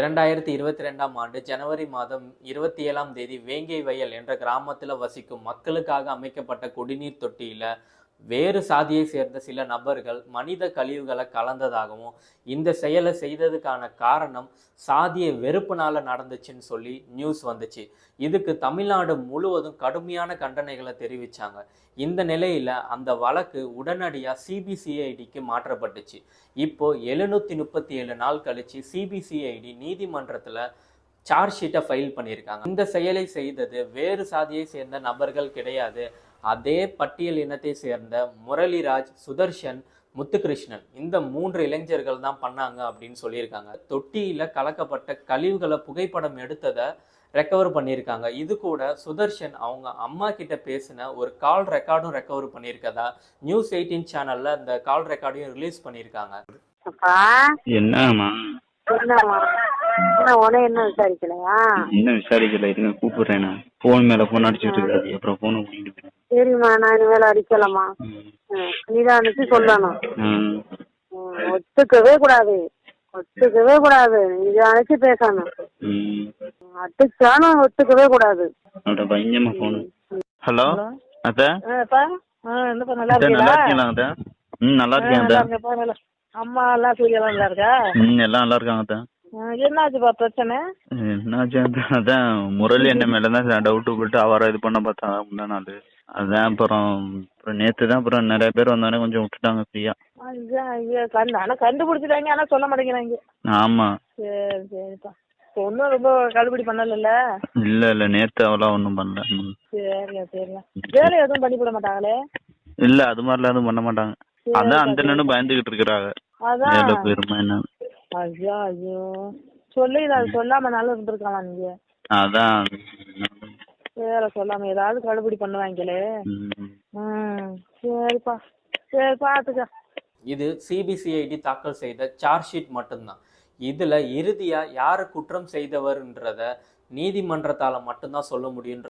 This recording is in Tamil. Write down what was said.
2022ஆம் ஆண்டு ஜனவரி மாதம் 27ஆம் தேதி வேங்கை வயல் என்ற கிராமத்தில் வசிக்கும் மக்களுக்காக அமைக்கப்பட்ட குடிநீர் தொட்டியில வேறு சாதியை சேர்ந்த சில நபர்கள் மனித கழிவுகளை கலந்ததாகவும் இந்த செயலை செய்ததுக்கான காரணம் சாதிய வெறுப்புனால நடந்துச்சுன்னு சொல்லி நியூஸ் வந்துச்சு. இதுக்கு தமிழ்நாடு முழுவதும் கடுமையான கண்டனைகளை தெரிவிச்சாங்க. இந்த நிலையில அந்த வழக்கு உடனடியாக சிபிசிஐடிக்கு மாற்றப்பட்டுச்சு. இப்போ 737 நாள் கழிச்சு சிபிசிஐடி நீதிமன்றத்தில் சார்ஜ் ஷீட்டை ஃபைல் பண்ணியிருக்காங்க. இந்த செயலை செய்தது வேறு சாதியை சேர்ந்த நபர்கள் கிடையாது, அதே பட்டியல் இனத்தை சேர்ந்த முரளிராஜ், சுதர்ஷன், முத்துகிருஷ்ணன் இந்த 3 இளைஞர்கள் தான் பண்ணாங்க அப்படின்னு சொல்லியிருக்காங்க. தொட்டியில கலக்கப்பட்ட கழிவுகளை புகைப்படம் எடுத்ததை ரெக்கவர் பண்ணியிருக்காங்க. இது கூட சுதர்ஷன் அவங்க அம்மா கிட்ட பேசின ஒரு கால் ரெக்கார்டும் ரெக்கவர் பண்ணியிருக்கதா News18 சேனல்ல அந்த கால் ரெக்கார்டையும் ரிலீஸ் பண்ணியிருக்காங்க. என்னம்மா என்ன விசாரிக்கலையா? என்ன விசாரிக்கல, இருங்க கூப்பிடுறேன். நான் போன் மேல போன் அடிச்சுட்டு இருக்காது, அப்புறம் போனை பண்ணிட்டு. சரிம்மா, நான் இனிமேல் அடிக்கலாமா? நீதான் அனுப்பி சொல்லணும். ஒத்துக்கவே கூடாது, ஒத்துக்கவே கூடாது. நீங்க அனுப்பி பேசணும். அடிச்சாலும் ஒத்துக்கவே கூடாது. பயங்கரமா போன். ஹலோ அத்தா, என்னப்பா நல்லா இருக்கீங்களா அத்தா? நல்லா இருக்கேன். அம்மா எல்லாம் சூரியலாம் நல்லா இருக்கா? எல்லாம் நல்லா இருக்காங்க அத்தா. என்னாச்சுப்பா பிரச்சனை? என்னாச்சு அதான் முரளி என்ன மேலதான் டவுட் போட்டு அவரை இது பண்ண பார்த்தாங்க முந்தா நாள். அதான் அப்புறம் நேத்து தான் அப்புறம் நிறைய பேர் வந்தானே கொஞ்சம் விட்டுட்டாங்க ஃப்ரீயா. ஆனா கண்டுபிடிச்சிட்டாங்க, ஆனா சொல்ல மாட்டேங்கிறாங்க. ஆமா. சரி சரிப்பா. ஒன்னும் ரொம்ப கடுபிடி பண்ணல? இல்ல நேத்து அவ்வளோ ஒன்றும் பண்ணல. சரிங்க சரிங்க. வேலை எதுவும் பண்ணி போட மாட்டாங்களே? இல்ல அது மாதிரிலாம் எதுவும் பண்ண மாட்டாங்க. அதான் அந்த நின்று பயந்துகிட்டு இருக்கிறாங்க. வேலை போயிருமா என்ன? ஐயோ ஐயோ, சொல்லி அது சொல்லாம நல்லா இருந்திருக்கலாம். நீங்க அதான் வேற சொல்லாம ஏதாவது கடுபிடி பண்ணுவாங்களே. சரிப்பா சரி பாத்துக்க. இது சிபிசிஐடி தாக்கல் செய்த சார்ஜ் ஷீட் மட்டும்தான். இதுல இறுதியா யாரு குற்றம் செய்தவர்ன்றத நீதிமன்றத்தால மட்டும்தான் சொல்ல முடியும்.